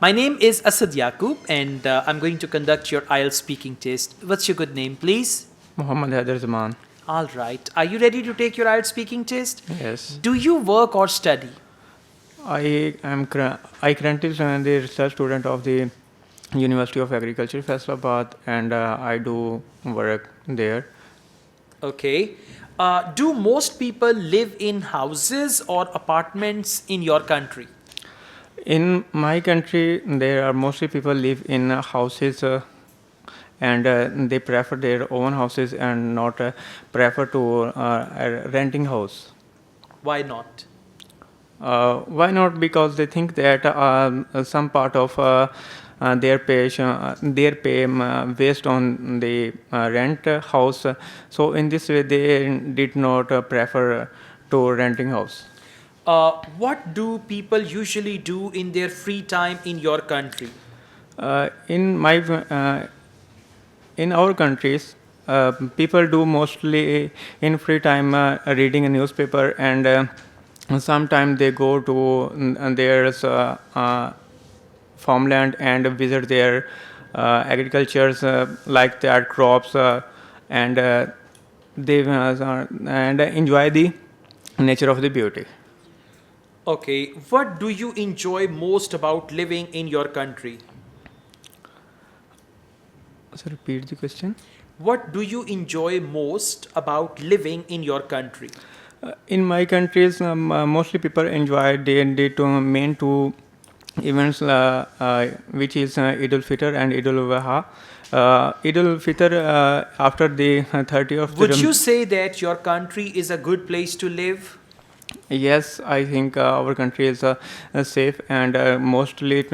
My name is Asad Yaqub, and I'm going to conduct your IELTS speaking test. What's your good name, please? Muhammad Haider Zaman. All right. Are you ready to take your IELTS speaking test? Yes. Do you work or study? I currently am the research student of the University of Agriculture, Faisalabad, and I do work there. Okay. Do most people live in houses or apartments in your country? In my country, there are mostly people live in houses, and they prefer their own houses and not prefer to renting house. Why not? Why not? Because they think that some part of their pay based on the rent house. So in this way, they did not prefer to renting house. What do people usually do in their free time in your country? In my in our countries, people do mostly in free time reading a newspaper, and sometimes they go to their farmland and visit their agricultures, like their crops, and they and enjoy the nature of the beauty. Okay. What do you enjoy most about living in your country? So repeat the question. What do you enjoy most about living in your country? In my countries, mostly people enjoy the main two events, which is Eid al-Fitr and Eid al-Adha. Eid al-Fitr after the 30th. Would you say that your country is a good place to live? Yes, I think our country is safe, and mostly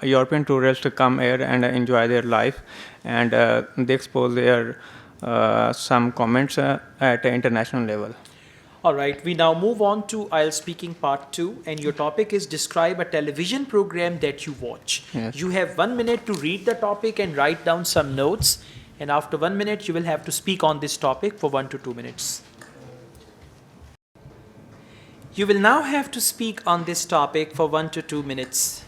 European tourists come here and enjoy their life, and they expose their some comments at international level. All right, we now move on to IELTS speaking part 2, and your topic is describe a television program that you watch. Yes. You have 1 minute to read the topic and write down some notes, and after 1 minute, you will have to speak on this topic for 1 to 2 minutes. You will now have to speak on this topic for 1 to 2 minutes.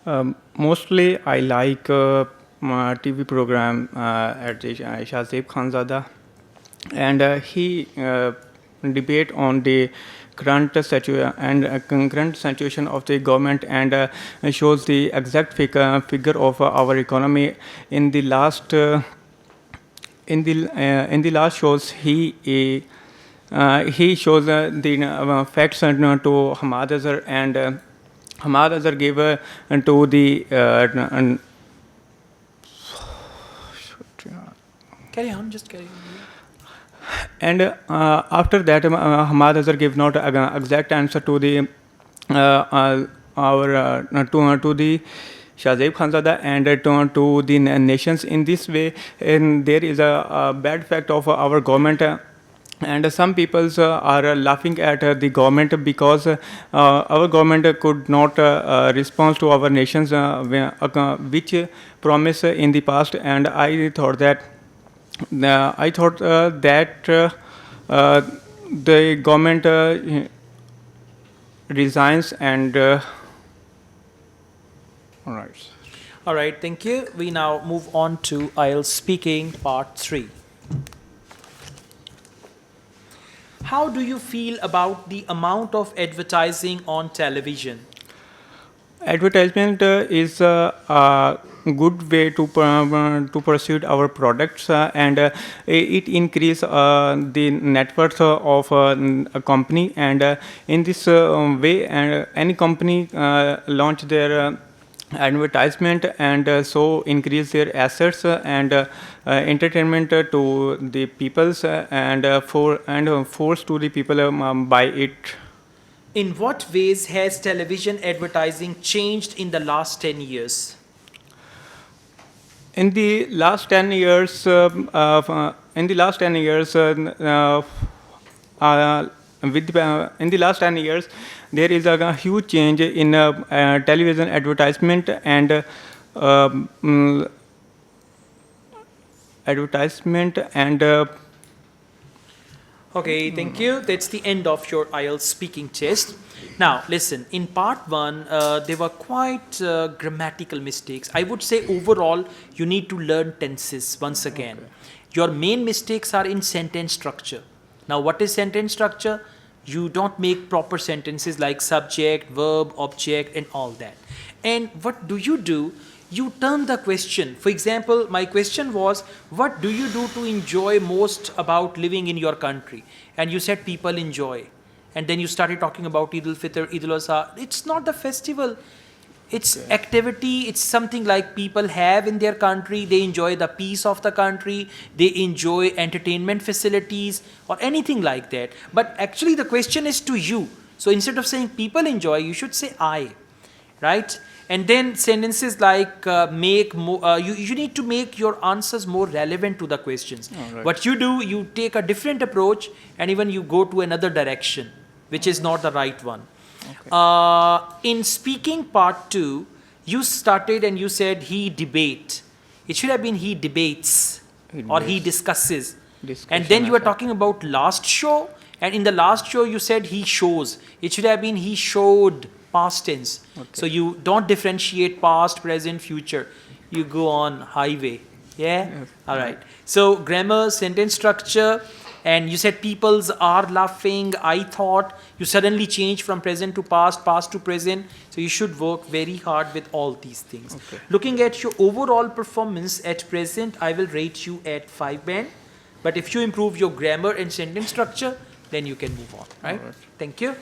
Mostly, I like TV program at the Shahzeb Khanzada, and he debate on the current situation of the government, and shows the exact figure of our economy in the last in the last shows. He shows the facts to Hamad Azhar, and Hamad Azhar gave to the Carry on, just carry on. and after that, Hamad Azhar gave not exact answer to the to the Shahzeb Khanzada and to the nations. In this way, and there is a bad fact of our government. And some people are laughing at the government because our government could not respond to our nations, which promise in the past. And I thought that the government resigns, and all right. All right, thank you. We now move on to IELTS speaking part 3. How do you feel about the amount of advertising on television? Advertisement is a good way to pursue our products, and it increase the net worth of a company, and in this way, and any company launch their advertisement, and so increase their assets and entertainment to the peoples, and force to the people buy it. In what ways has television advertising changed in the last 10 years? In the last 10 years, in the last 10 years, in the last 10 years, there is a huge change in television advertisement, and advertisement and Okay, thank you. That's the end of your IELTS speaking test. Now, listen, in part one, there were quite grammatical mistakes. I would say overall, you need to learn tenses once again. Your main mistakes are in sentence structure. Now, what is sentence structure? You don't make proper sentences like subject, verb, object, and all that. And what do? You turn the question. For example, my question was, what do you do to enjoy most about living in your country? And you said people enjoy. And then you started talking about Eid al-Fitr, Eid al-Adha. It's not the festival. It's activity. It's something like people have in their country. They enjoy the peace of the country. They enjoy entertainment facilities or anything like that. But actually the question is to you. So instead of saying people enjoy, you should say I, right? And then sentences like you need to make your answers more relevant to the questions. Right. What you do, you take a different approach and even you go to another direction, which is not the right one. Okay. In speaking part 2, you started and you said he debate. It should have been he debates or he discusses. And then you were talking about last show, and in the last show you said he shows. It should have been he showed, past tense. Okay. So you don't differentiate past, present, future. You go on highway. Yeah? Yes. All right. So grammar, sentence structure, and you said peoples are laughing. I thought you suddenly change from present to past, past to present. So you should work very hard with all these things. Okay. Looking at your overall performance at present, I will rate you at 5 band. But if you improve your grammar and sentence structure, then you can move on. Right? All right. Thank you.